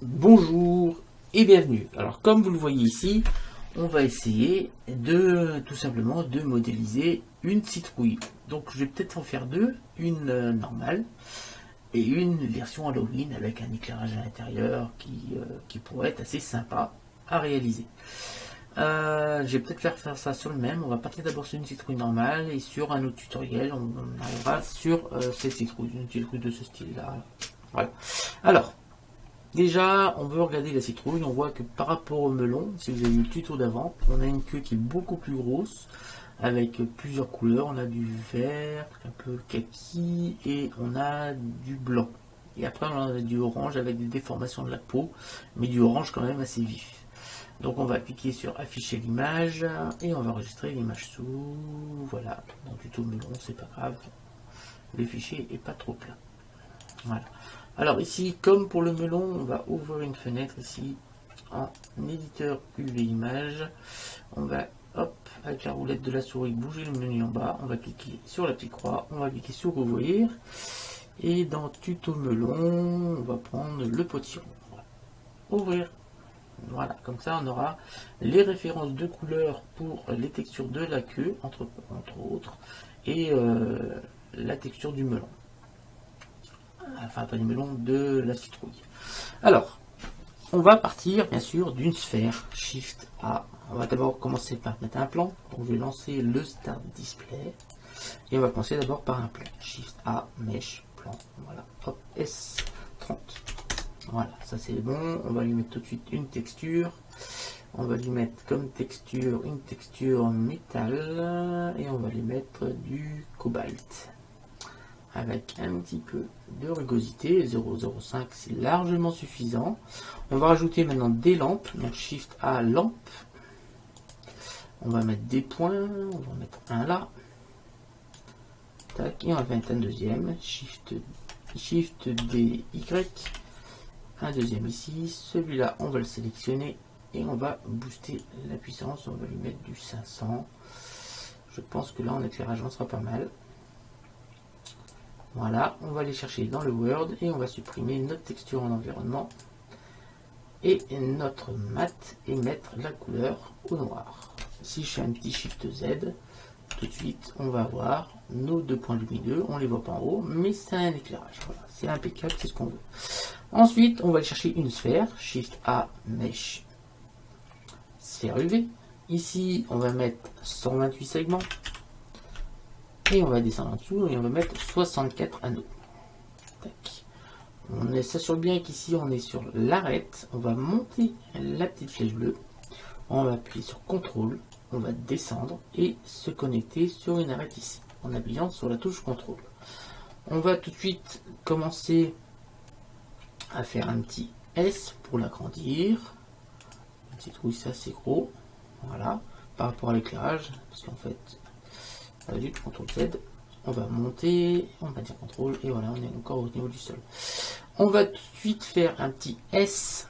Bonjour et bienvenue. Alors comme vous le voyez ici, on va essayer de tout simplement de modéliser une citrouille. Donc je vais peut-être en faire deux, une normale et une version Halloween avec un éclairage à l'intérieur qui pourrait être assez sympa à réaliser. Je vais peut-être faire ça sur le même. On va partir d'abord sur une citrouille normale et sur un autre tutoriel, on arrivera sur cette citrouille, une citrouille de ce style-là. Voilà. Alors, déjà, on veut regarder la citrouille, on voit que par rapport au melon, si vous avez vu le tuto d'avant, on a une queue qui est beaucoup plus grosse, avec plusieurs couleurs. On a du vert, un peu kaki, et on a du blanc. Et après, on a du orange avec des déformations de la peau, mais du orange quand même assez vif. Donc on va cliquer sur afficher l'image, et on va enregistrer l'image sous. Voilà, dans le tuto melon, c'est pas grave, le fichier est pas trop plein. Voilà. Alors ici, comme pour le melon, on va ouvrir une fenêtre ici en éditeur UV image. On va, hop, avec la roulette de la souris, bouger le menu en bas. On va cliquer sur la petite croix. On va cliquer sur ouvrir. Et dans tuto melon, on va prendre le potiron. Ouvrir. Voilà, comme ça on aura les références de couleurs pour les textures de la queue, entre autres, et la texture du melon. Enfin, pas du melon, de la citrouille. Alors, on va partir bien sûr d'une sphère, Shift A. On va d'abord commencer par mettre un plan. Donc je vais lancer le Start Display. Et on va commencer d'abord par un plan. Shift A, Mesh, plan. Voilà, hop, S30. Voilà, ça c'est bon. On va lui mettre tout de suite une texture. On va lui mettre comme texture une texture métal. Et on va lui mettre du cobalt. Avec un petit peu de rugosité, 0,05 c'est largement suffisant. On va rajouter maintenant des lampes, donc Shift A lampe. On va mettre des points, on va mettre un là. Tac, et on va mettre un deuxième, Shift D Y. Un deuxième ici, celui-là on va le sélectionner et on va booster la puissance, on va lui mettre du 500. Je pense que là en éclairage on sera pas mal. Voilà, on va aller chercher dans le Word et on va supprimer notre texture en environnement et notre mat et mettre la couleur au noir. Si je fais un petit Shift Z, tout de suite on va avoir nos deux points lumineux, on les voit pas en haut, mais c'est un éclairage. Voilà, c'est impeccable, c'est ce qu'on veut. Ensuite, on va aller chercher une sphère, Shift A, Mesh, sphère UV. Ici, on va mettre 128 segments. Et on va descendre en dessous et on va mettre 64 anneaux. Tac. On s'assure bien qu'ici on est sur l'arête. On va monter la petite flèche bleue. On va appuyer sur CTRL. On va descendre et se connecter sur une arête ici. En appuyant sur la touche CTRL. On va tout de suite commencer à faire un petit S pour l'agrandir. Une citrouille, c'est assez gros. Voilà. Par rapport à l'éclairage. Parce qu'en fait, du CTRL Z, on va monter, on va dire CTRL, et voilà, on est encore au niveau du sol. On va tout de suite faire un petit S.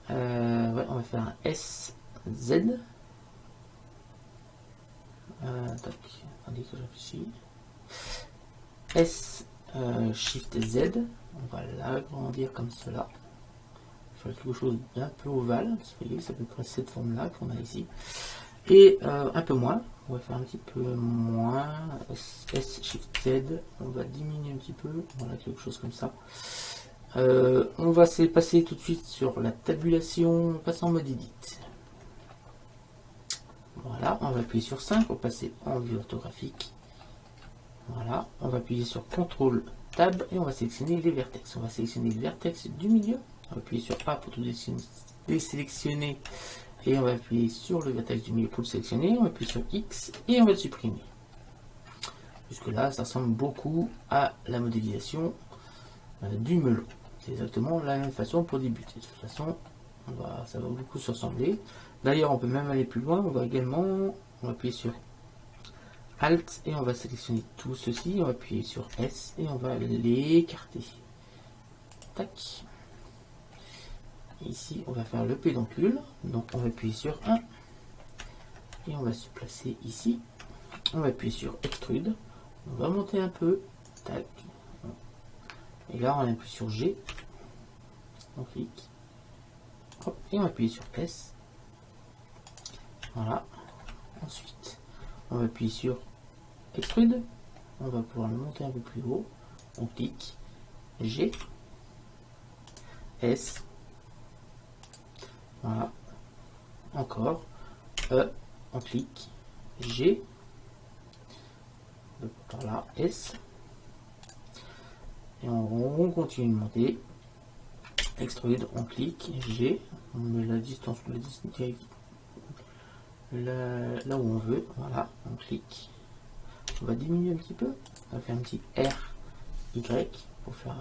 Ouais, on va faire un SZ. Tac, attendez que je réfléchis. S Shift Z. On va l'agrandir comme cela. Faire quelque chose d'un peu ovale. Vous voyez, c'est à peu près cette forme-là qu'on a ici. Et un peu moins, on va faire un petit peu moins, S Shift Z, on va diminuer un petit peu, voilà, quelque chose comme ça. On va passer tout de suite sur la tabulation, on passe en mode edit. Voilà, on va appuyer sur 5 pour passer en vue orthographique. Voilà, on va appuyer sur CTRL Tab et on va sélectionner les vertex. On va sélectionner le vertex du milieu, on va appuyer sur A pour tout désélectionner. Et on va appuyer sur le vertex du milieu pour le sélectionner, on va appuyer sur X et on va le supprimer. Jusque là, ça ressemble beaucoup à la modélisation du melon. C'est exactement la même façon pour débuter. De toute façon, ça va beaucoup se ressembler. D'ailleurs, on peut même aller plus loin. On va appuyer sur Alt et on va sélectionner tout ceci. On va appuyer sur S et on va l'écarter. Tac. Ici, on va faire le pédoncule. Donc, on va appuyer sur 1. Et on va se placer ici. On va appuyer sur Extrude. On va monter un peu. Tac. Et là, on appuie sur G. On clique. Hop, et on appuie sur S. Voilà. Ensuite, on va appuyer sur Extrude. On va pouvoir le monter un peu plus haut. On clique. G. S. Voilà. Encore. E. On clique. G. Par là. S. Et on continue de monter. Extrude, on clique, G, on met la distance, là où on veut, voilà, on clique. On va diminuer un petit peu, on va faire un petit R, Y, pour faire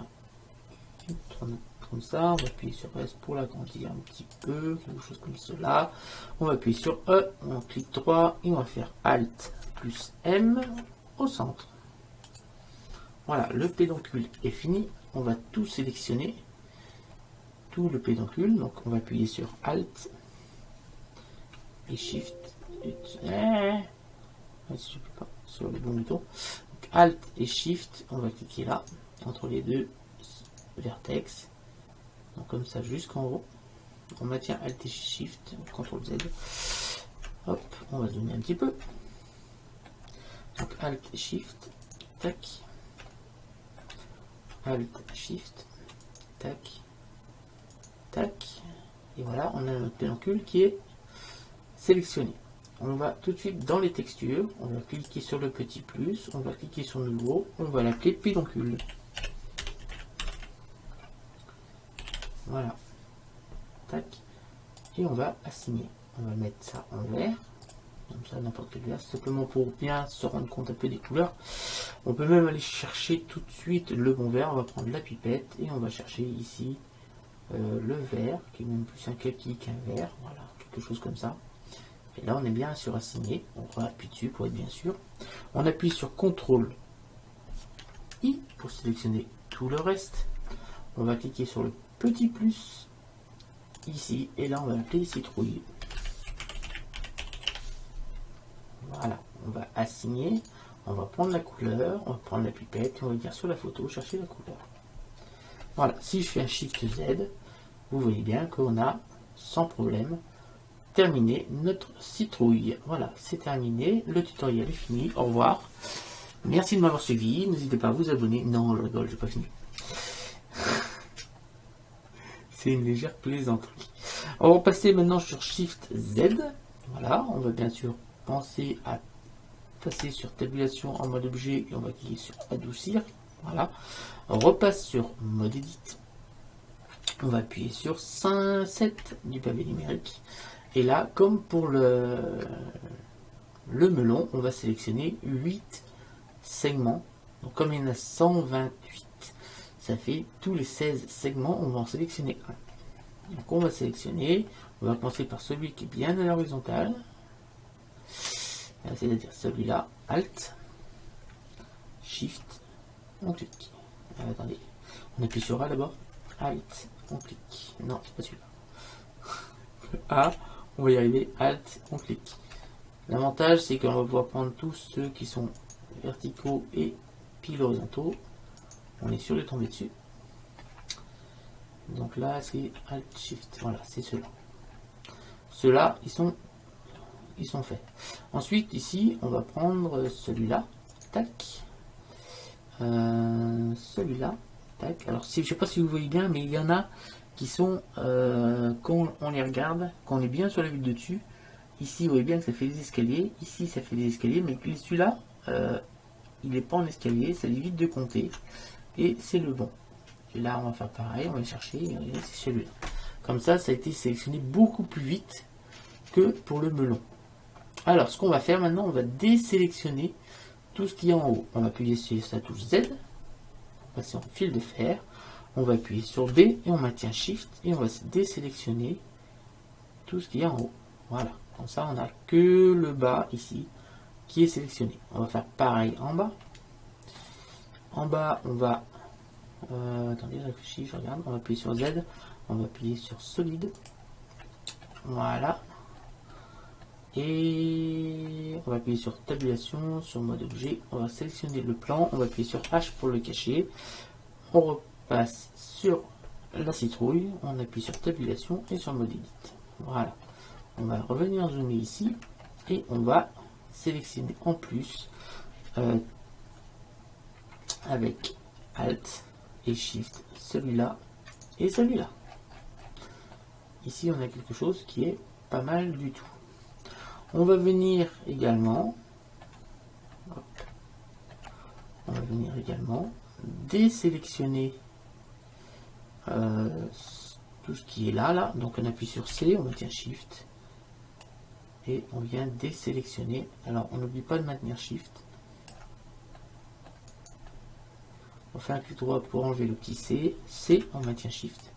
comme ça, on va appuyer sur S pour l'agrandir un petit peu, quelque chose comme cela. On va appuyer sur E, on clique droit, et on va faire Alt plus M au centre. Voilà, le pédoncule est fini, on va tout sélectionner. Tout le pédoncule, donc on va appuyer sur Alt et Shift si je peux pas sur le bon bouton. Donc, Alt et Shift, on va cliquer là entre les deux vertex, donc comme ça jusqu'en haut. On maintient Alt et Shift, CTRL Z. Hop, on va zoomer un petit peu. Donc Alt et Shift, tac. Alt Shift, tac. Tac, et voilà, on a notre pédoncule qui est sélectionné. On va tout de suite dans les textures, on va cliquer sur le petit plus, on va cliquer sur nouveau, on va l'appeler pédoncule. Voilà, tac, et on va assigner. On va mettre ça en vert, comme ça n'importe quel vert, simplement pour bien se rendre compte un peu des couleurs. On peut même aller chercher tout de suite le bon vert, on va prendre la pipette et on va chercher ici. Le vert, qui est même plus un kaki qu'un vert, voilà, quelque chose comme ça. Et là, on est bien sur assigner. On appuie dessus pour être bien sûr. On appuie sur CTRL I pour sélectionner tout le reste. On va cliquer sur le petit plus ici, et là, on va appeler citrouille. Voilà, on va assigner. On va prendre la couleur, on va prendre la pipette, et on va venir sur la photo chercher la couleur. Voilà, si je fais un Shift Z, vous voyez bien qu'on a sans problème terminé notre citrouille. Voilà, c'est terminé, le tutoriel est fini, au revoir. Merci de m'avoir suivi, n'hésitez pas à vous abonner. Non, je rigole, j'ai pas fini. C'est une légère plaisanterie. On va passer maintenant sur Shift Z. Voilà, on va bien sûr penser à passer sur tabulation en mode objet et on va cliquer sur adoucir. Voilà, on repasse sur mode edit. On va appuyer sur 7 du pavé numérique. Et là, comme pour le melon, on va sélectionner 8 segments. Donc comme il y en a 128, ça fait tous les 16 segments, on va en sélectionner un. Donc on va sélectionner, on va commencer par celui qui est bien à l'horizontale. C'est-à-dire celui-là, Alt, Shift, on clique. Attendez, on appuie sur A d'abord, Alt, on clique. Non, c'est pas celui-là. A, on va y arriver, Alt, on clique. L'avantage, c'est qu'on va pouvoir prendre tous ceux qui sont verticaux et pile horizontaux. On est sûr de tomber dessus. Donc là, c'est Alt, Shift. Voilà, c'est ceux-là. Ceux-là, ils sont faits. Ensuite, ici, on va prendre celui-là. Tac. Celui-là. Tac. Alors, je ne sais pas si vous voyez bien, mais il y en a qui sont, quand on les regarde, quand on est bien sur la vue de dessus, ici, vous voyez bien que ça fait des escaliers. Ici, ça fait des escaliers, mais celui-là, il n'est pas en escalier, ça évite de compter. Et c'est le bon. Et là, on va faire pareil, on va chercher, c'est celui-là. Comme ça, ça a été sélectionné beaucoup plus vite que pour le melon. Alors, ce qu'on va faire maintenant, on va désélectionner tout ce qui est en haut. On va appuyer sur la touche Z, on va passer en fil de fer, on va appuyer sur B et on maintient Shift et on va désélectionner tout ce qui est en haut. Voilà, comme ça, on n'a que le bas ici qui est sélectionné. On va faire pareil en bas. En bas, on va... attendez, je réfléchis, je regarde. On va appuyer sur Z. On va appuyer sur solide. Voilà. Et on va appuyer sur tabulation, sur mode objet. On va sélectionner le plan. On va appuyer sur H pour le cacher. On passe sur la citrouille, on appuie sur tabulation et sur mode edit. Voilà. On va revenir zoomer ici et on va sélectionner en plus avec Alt et Shift celui-là et celui-là. Ici on a quelque chose qui est pas mal du tout. On va venir également désélectionner tout ce qui est là. Donc on appuie sur C, on maintient Shift et on vient désélectionner. Alors on n'oublie pas de maintenir Shift. On fait un clic droit pour enlever le petit C. C, on maintient Shift.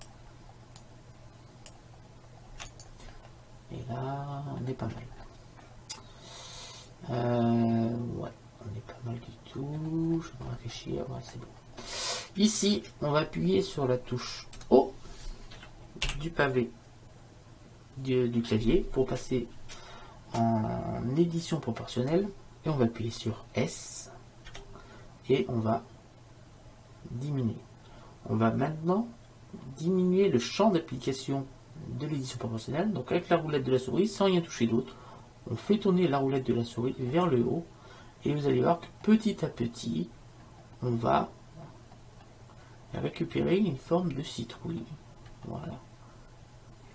Et là, on est pas mal. Ouais, on est pas mal du tout. Je vais réfléchir. Ouais, c'est bon. Ici, on va appuyer sur la touche O du pavé du clavier pour passer en édition proportionnelle. Et on va appuyer sur S. Et on va diminuer. On va maintenant diminuer le champ d'application de l'édition proportionnelle. Donc avec la roulette de la souris, sans rien toucher d'autre, on fait tourner la roulette de la souris vers le haut. Et vous allez voir que petit à petit, on va récupérer une forme de citrouille. Voilà.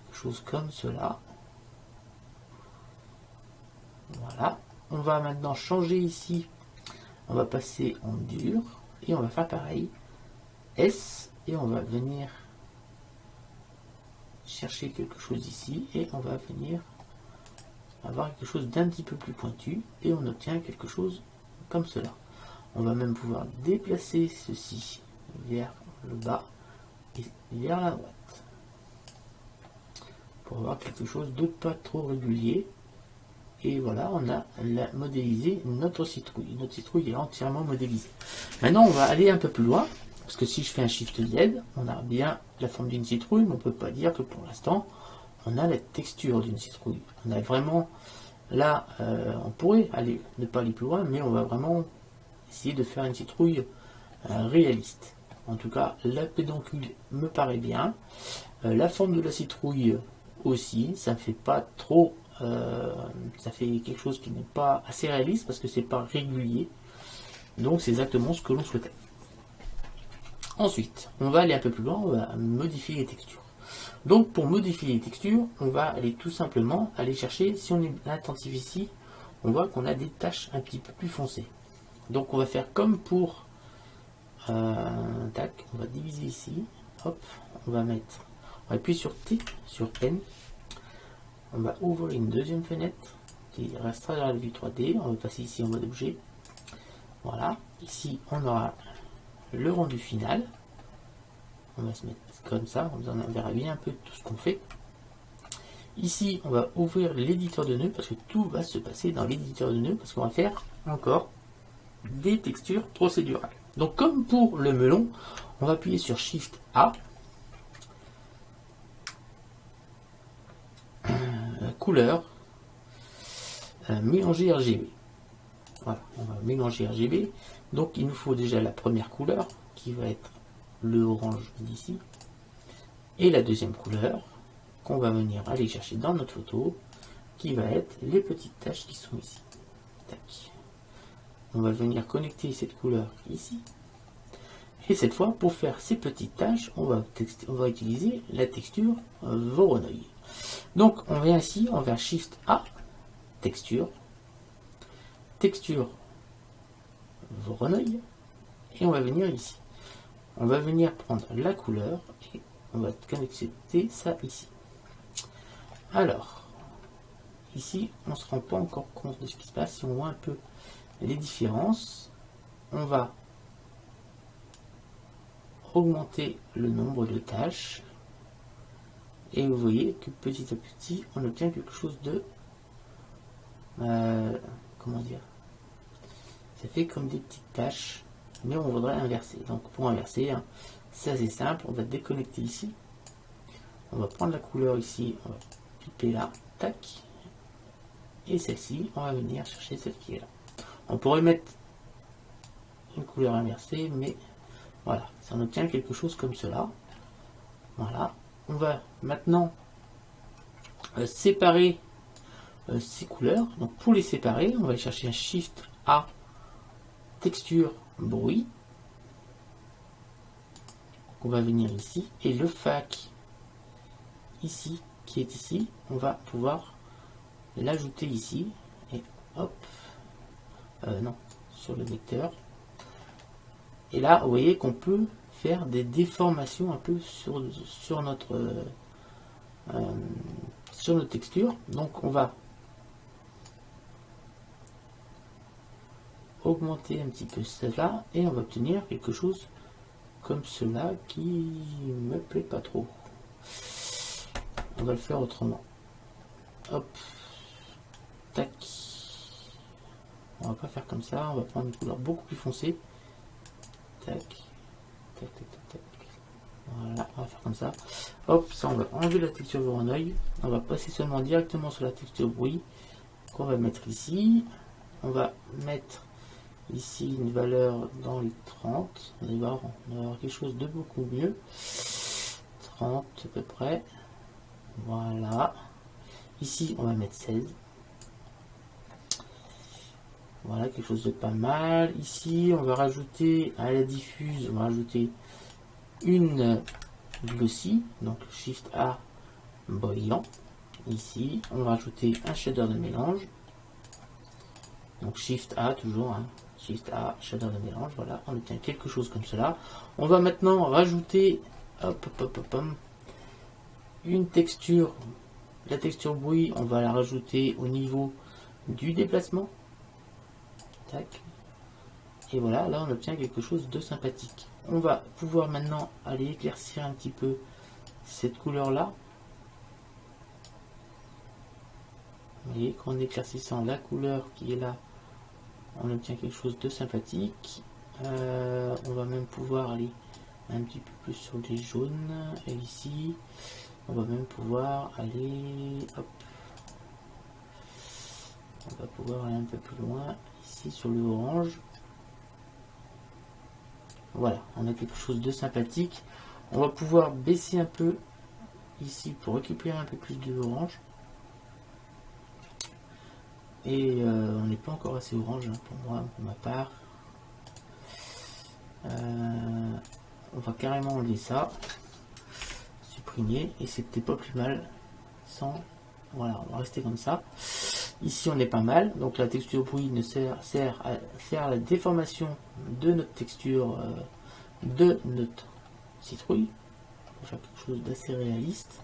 Quelque chose comme cela. Voilà. On va maintenant changer ici. On va passer en dur. Et on va faire pareil. S. Et on va venir chercher quelque chose ici. Et on va venir avoir quelque chose d'un petit peu plus pointu. Et on obtient quelque chose comme cela. On va même pouvoir déplacer ceci vers le bas et vers la droite. Pour avoir quelque chose de pas trop régulier. Et voilà, on a modélisé notre citrouille. Notre citrouille est entièrement modélisée. Maintenant, on va aller un peu plus loin. Parce que si je fais un Shift Z, on a bien la forme d'une citrouille, mais on ne peut pas dire que pour l'instant, on a la texture d'une citrouille. On a vraiment, là, on pourrait aller, ne pas aller plus loin, mais on va vraiment essayer de faire une citrouille réaliste. En tout cas, la pédoncule me paraît bien. La forme de la citrouille aussi, ça fait pas trop... ça fait quelque chose qui n'est pas assez réaliste parce que c'est pas régulier. Donc c'est exactement ce que l'on souhaitait. Ensuite, on va aller un peu plus loin, on va modifier les textures. Donc pour modifier les textures, on va aller tout simplement aller chercher, si on est attentif ici, on voit qu'on a des taches un petit peu plus foncées. Donc on va faire comme pour tac, on va diviser ici, hop, on va appuyer sur T, sur N, on va ouvrir une deuxième fenêtre qui restera dans la vue 3D, on va passer ici en mode objet, voilà, ici on aura le rendu final, on va se mettre comme ça, on verra bien un peu tout ce qu'on fait. Ici on va ouvrir l'éditeur de nœuds parce que tout va se passer dans l'éditeur de nœuds parce qu'on va faire encore des textures procédurales. Donc comme pour le melon, on va appuyer sur Shift A, couleur, mélanger RGB. Voilà, on va mélanger RGB. Donc il nous faut déjà la première couleur qui va être le orange d'ici et la deuxième couleur qu'on va venir aller chercher dans notre photo qui va être les petites taches qui sont ici. Tac. On va venir connecter cette couleur ici. Et cette fois, pour faire ces petites taches, on va utiliser la texture Voronoi. Donc, on vient ici, on va Shift A, texture, texture Voronoi, et on va venir ici. On va venir prendre la couleur et on va connecter ça ici. Alors, ici, on ne se rend pas encore compte de ce qui se passe. Si on voit un peu les différences, on va augmenter le nombre de tâches et vous voyez que petit à petit on obtient quelque chose de comment dire, ça fait comme des petites tâches mais on voudrait inverser. Donc pour inverser, hein, ça c'est simple, on va déconnecter ici, on va prendre la couleur ici, on va piper là, tac, et celle-ci on va venir chercher celle qui est là. On pourrait mettre une couleur inversée mais Voilà, ça en obtient quelque chose comme cela. Voilà, on va maintenant séparer ces couleurs. Donc pour les séparer, on va chercher un Shift A, texture, bruit. On va venir ici et le FAC ici, qui est ici, on va pouvoir l'ajouter ici et hop, non, sur le vecteur. Et là, vous voyez qu'on peut faire des déformations un peu sur notre texture. Donc on va augmenter un petit peu cela et on va obtenir quelque chose comme cela qui me plaît pas trop. On va le faire autrement. Hop, tac. On va pas faire comme ça, on va prendre une couleur beaucoup plus foncée. Tac, tac, tac, tac, tac. Voilà, on va faire comme ça. Hop, ça on va enlever la texture Voronoi. On va passer seulement directement sur la texture bruit qu'on va mettre ici. On va mettre ici une valeur dans les 30. On va avoir quelque chose de beaucoup mieux. 30 à peu près. Voilà. Ici, on va mettre 16. Voilà, quelque chose de pas mal. Ici, on va rajouter à la diffuse, on va rajouter une glossy. Donc, Shift A, brillant. Ici, on va rajouter un shader de mélange. Donc, Shift A, toujours. Hein. Shift A, shader de mélange. Voilà, on obtient quelque chose comme cela. On va maintenant rajouter une texture. La texture bruit, on va la rajouter au niveau du déplacement. Tac. Et voilà, là on obtient quelque chose de sympathique. On va pouvoir maintenant aller éclaircir un petit peu cette couleur là. Vous voyez qu'en éclaircissant la couleur qui est là, on obtient quelque chose de sympathique. On va même pouvoir aller un petit peu plus sur les jaunes. Et ici, on va même pouvoir aller, hop, on va pouvoir aller un peu plus loin ici sur le orange. Voilà, on a quelque chose de sympathique. On va pouvoir baisser un peu ici pour récupérer un peu plus de orange. Et on n'est pas encore assez orange hein, pour moi, pour ma part. On va carrément enlever ça. Et c'était pas plus mal sans. Voilà, on va rester comme ça. Ici on est pas mal, donc la texture bruit ne sert à faire la déformation de notre texture de notre citrouille pour faire quelque chose d'assez réaliste.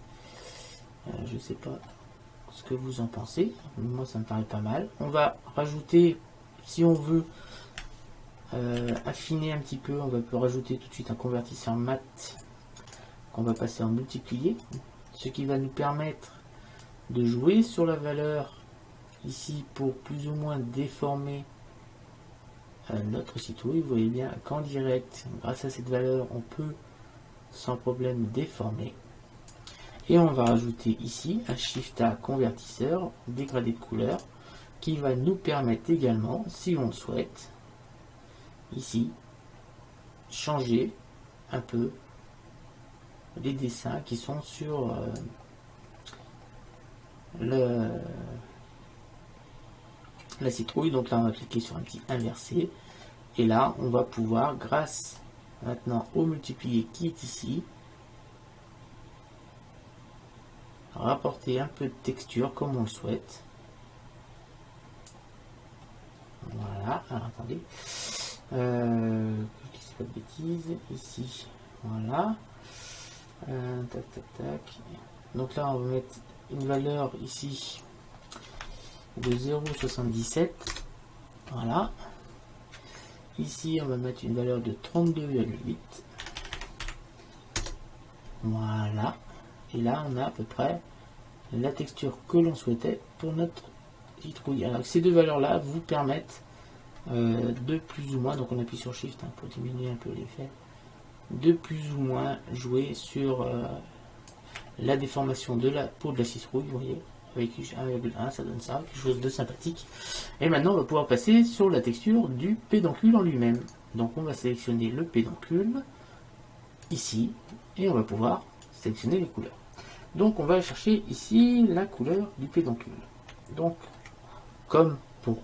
Je sais pas ce que vous en pensez, moi ça me paraît pas mal. On va rajouter, si on veut affiner un petit peu, on va rajouter tout de suite un convertisseur mat. On va passer en multiplier, ce qui va nous permettre de jouer sur la valeur ici pour plus ou moins déformer notre citrouille. Vous voyez bien qu'en direct, grâce à cette valeur, on peut sans problème déformer. Et on va rajouter ici un Shift A convertisseur, dégradé de couleur, qui va nous permettre également, si on le souhaite, ici, changer un peu les dessins qui sont sur la citrouille. Donc là on va cliquer sur un petit inversé et là on va pouvoir, grâce maintenant au multiplier qui est ici, rapporter un peu de texture comme on le souhaite. Voilà, alors attendez, je dis pas de bêtises, ici, voilà. Tac tac tac. Donc là on va mettre une valeur ici de 0,77. Voilà. Ici on va mettre une valeur de 32,8. Voilà. Et là on a à peu près la texture que l'on souhaitait pour notre citrouille. Alors ces deux valeurs là vous permettent de plus ou moins, donc on appuie sur Shift hein, pour diminuer un peu l'effet, de plus ou moins jouer sur la déformation de la peau de la citrouille. Vous voyez, avec 1,1 ça donne ça, quelque chose de sympathique. Et maintenant on va pouvoir passer sur la texture du pédoncule en lui-même. Donc on va sélectionner le pédoncule, ici et on va pouvoir sélectionner les couleurs. Donc on va chercher ici la couleur du pédoncule. Donc comme pour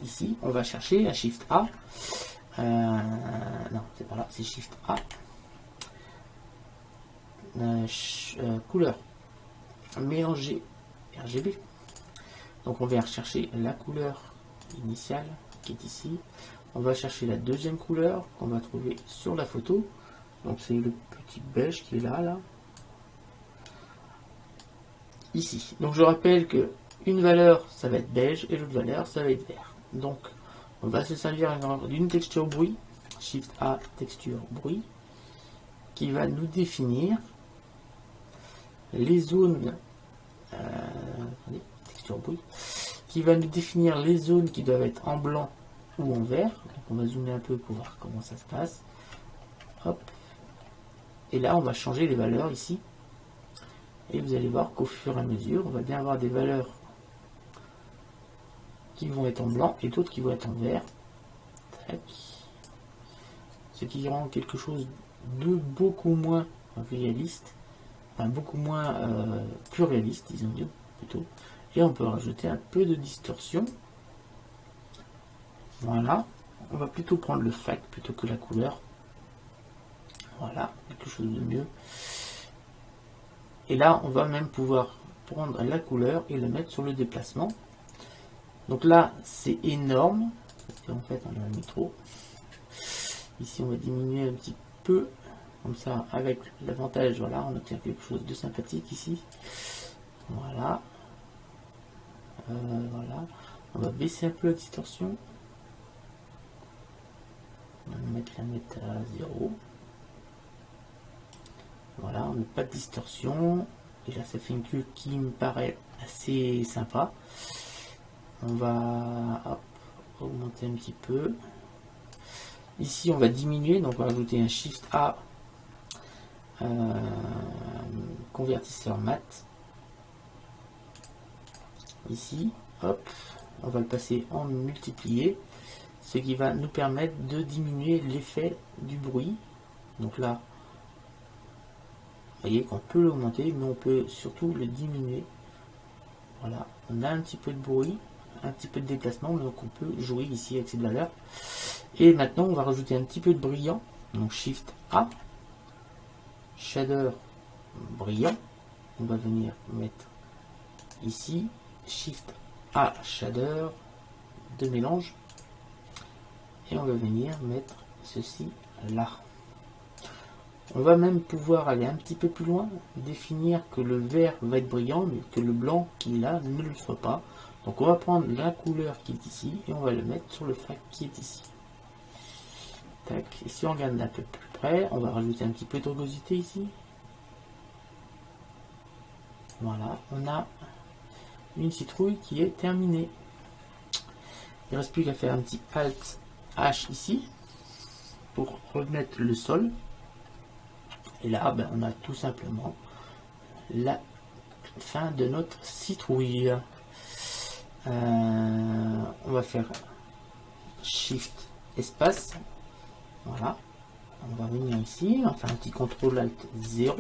ici, on va chercher un Shift A. Non, c'est pas là, c'est Shift A. Couleur mélanger RGB. Donc on va rechercher la couleur initiale qui est ici. On va chercher la deuxième couleur qu'on va trouver sur la photo. Donc c'est le petit beige qui est là. Ici. Donc je rappelle que une valeur ça va être beige et l'autre valeur ça va être vert. Donc on va se servir d'une texture bruit, Shift A texture bruit, qui va nous définir les zones texture bruit, qui va nous définir les zones qui doivent être en blanc ou en vert. Donc on va zoomer un peu pour voir comment ça se passe. Hop. Et là on va changer les valeurs ici. Et vous allez voir qu'au fur et à mesure, on va bien avoir des valeurs qui vont être en blanc et d'autres qui vont être en vert. Tac. Ce qui rend quelque chose de beaucoup moins réaliste. Enfin, beaucoup moins plus réaliste, disons bien plutôt. Et on peut rajouter un peu de distorsion. Voilà. On va plutôt prendre le fact plutôt que la couleur. Voilà, quelque chose de mieux. Et là, on va même pouvoir prendre la couleur et la mettre sur le déplacement. Donc là, c'est énorme. Parce qu'en fait, on en a mis trop. Ici, on va diminuer un petit peu. Comme ça, avec l'avantage, voilà, on obtient quelque chose de sympathique ici. Voilà. Voilà. On va baisser un peu la distorsion. On va la mettre à 0. Voilà, on n'a pas de distorsion. Et là, ça fait une queue qui me paraît assez sympa. On va hop, augmenter un petit peu. Ici, on va diminuer. Donc, on va rajouter un Shift A. Convertisseur mat. Ici, hop, on va le passer en multiplié. Ce qui va nous permettre de diminuer l'effet du bruit. Donc là, vous voyez qu'on peut l'augmenter, mais on peut surtout le diminuer. Voilà, on a un petit peu de bruit, un petit peu de déplacement, donc on peut jouer ici avec cette valeur. Et maintenant, on va rajouter un petit peu de brillant. Donc Shift A, shader brillant. On va venir mettre ici Shift A, shader de mélange. Et on va venir mettre ceci là. On va même pouvoir aller un petit peu plus loin, définir que le vert va être brillant, mais que le blanc qui est là ne le soit pas. Donc on va prendre la couleur qui est ici et on va le mettre sur le fact qui est ici. Tac. Et si on regarde d'un peu plus près, on va rajouter un petit peu de rugosité ici. Voilà, on a une citrouille qui est terminée. Il ne reste plus qu'à faire un petit Alt H ici pour remettre le sol. Et là, ben, on a tout simplement la fin de notre citrouille. On va faire Shift espace. Voilà. On va venir ici, on va faire un petit CTRL Alt 0.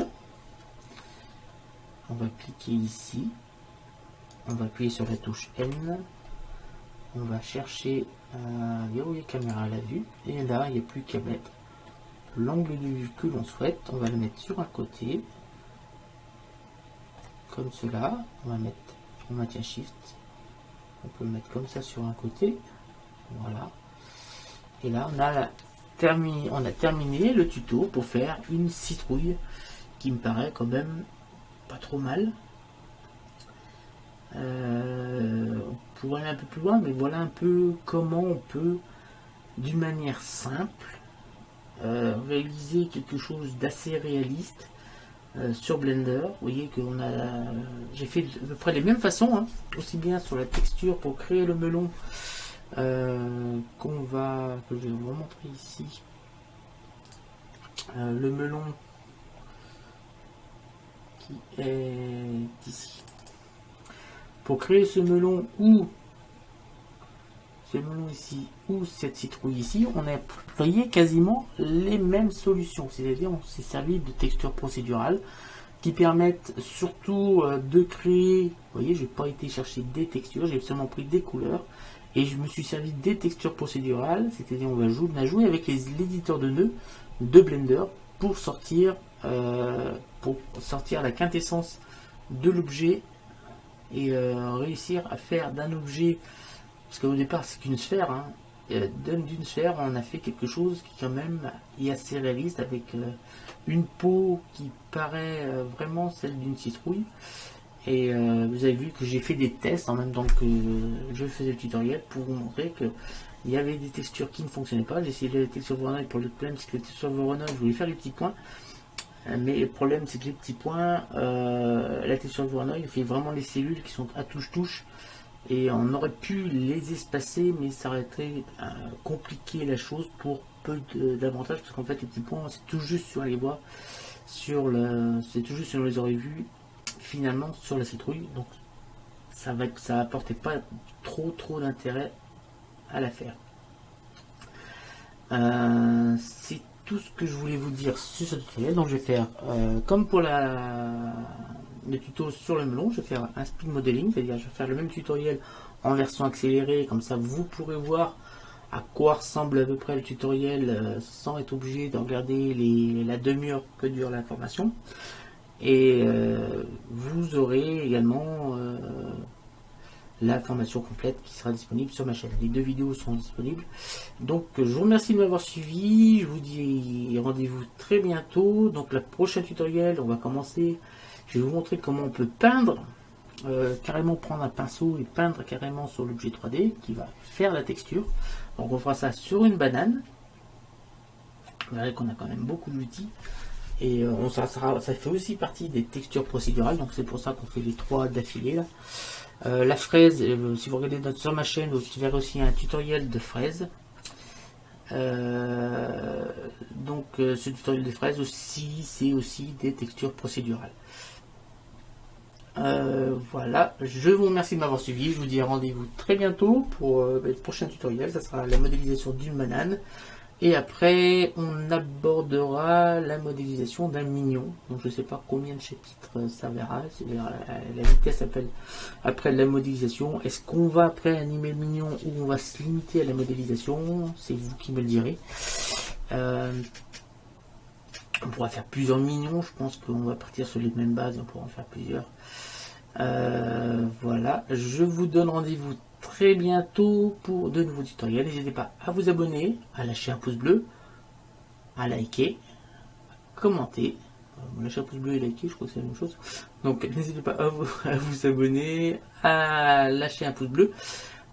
On va cliquer ici. On va appuyer sur la touche N. On va chercher verrouiller caméra à la vue. Et là, il n'y a plus qu'à mettre l'angle de vue que l'on souhaite. On va le mettre sur un côté. Comme cela. On va mettre, on maintient Shift. On peut le mettre comme ça sur un côté. Voilà. Et là, on a terminé le tuto pour faire une citrouille qui me paraît quand même pas trop mal. On pourrait aller un peu plus loin, mais voilà un peu comment on peut, d'une manière simple, réaliser quelque chose d'assez réaliste sur Blender. Vous voyez que j'ai fait à peu près les mêmes façons, hein, aussi bien sur la texture pour créer le melon que je vais vous montrer ici. Le melon qui est ici. Pour créer ce melon ou ce melon ici ou cette citrouille ici, on a employé quasiment les mêmes solutions. C'est-à-dire on s'est servi de textures procédurales qui permettent surtout de créer, vous voyez, je n'ai pas été chercher des textures, j'ai seulement pris des couleurs et je me suis servi des textures procédurales, c'est-à-dire on a joué avec l'éditeur de nœuds de Blender pour sortir la quintessence de l'objet et réussir à faire d'un objet, parce qu'au départ c'est qu'une sphère, hein, d'une sphère on a fait quelque chose qui quand même est assez réaliste avec une peau qui paraît vraiment celle d'une citrouille. Et vous avez vu que j'ai fait des tests en même temps que je faisais le tutoriel pour vous montrer que il y avait des textures qui ne fonctionnaient pas. J'ai essayé les textures Voronoi, pour le problème c'est que les textures Voronoi, je voulais faire les petits points, mais le problème c'est que les petits points, la texture Voronoi il fait vraiment les cellules qui sont à touche-touche, et on aurait pu les espacer, mais ça aurait été compliqué la chose pour peu d'avantages, parce qu'en fait les petits points c'est tout juste sur les bois, c'est tout juste si on les aurait vus finalement sur la citrouille, donc ça apportait pas trop d'intérêt à la faire. C'est tout ce que je voulais vous dire sur ce tutoriel. Donc je vais faire comme pour le tuto sur le melon, je vais faire un speed modeling, c'est-à-dire je vais faire le même tutoriel en version accélérée, comme ça vous pourrez voir à quoi ressemble à peu près le tutoriel sans être obligé de regarder la demi-heure que dure la formation. Et vous aurez également la formation complète qui sera disponible sur ma chaîne. Les 2 vidéos sont disponibles. Donc je vous remercie de m'avoir suivi. Je vous dis rendez-vous très bientôt. Donc le prochain tutoriel, on va commencer. Je vais vous montrer comment on peut peindre. Carrément prendre un pinceau et peindre carrément sur l'objet 3D qui va faire la texture. Donc on fera ça sur une banane. Vous verrez qu'on a quand même beaucoup d'outils. Et ça fait aussi partie des textures procédurales, donc c'est pour ça qu'on fait les 3 d'affilée là. La fraise, si vous regardez sur ma chaîne, vous verrez aussi un tutoriel de fraises. Donc ce tutoriel de fraises aussi, c'est aussi des textures procédurales. Voilà, je vous remercie de m'avoir suivi. Je vous dis rendez-vous très bientôt pour le prochain tutoriel. Ça sera la modélisation d'une banane. Et après, on abordera la modélisation d'un mignon. Donc je ne sais pas combien de chapitres ça verra. La vitesse après la modélisation. Est-ce qu'on va après animer le mignon ou on va se limiter à la modélisation? C'est vous qui me le direz. On pourra faire plusieurs mignons. Je pense qu'on va partir sur les mêmes bases. On pourra en faire plusieurs. Voilà. Je vous donne rendez-vous très bientôt pour de nouveaux tutoriels. N'hésitez pas à vous abonner, à lâcher un pouce bleu, à liker, à commenter. Lâcher un pouce bleu et liker, je crois que c'est la même chose. Donc n'hésitez pas à vous abonner, à lâcher un pouce bleu,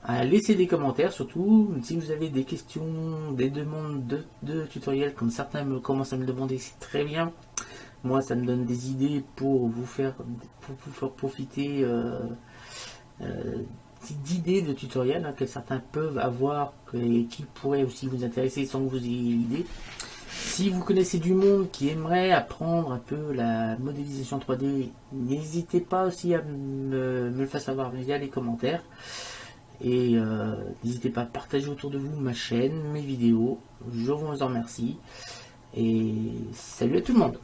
à laisser des commentaires surtout. Si vous avez des questions, des demandes de tutoriels, comme certains commencent à me demander, c'est très bien. Moi ça me donne des idées pour vous faire profiter d'idées de tutoriels que certains peuvent avoir et qui pourraient aussi vous intéresser sans que vous ayez l'idée. Si vous connaissez du monde qui aimerait apprendre un peu la modélisation 3D, n'hésitez pas aussi à me le faire savoir via les commentaires. Et n'hésitez pas à partager autour de vous ma chaîne, mes vidéos. Je vous en remercie. Et salut à tout le monde.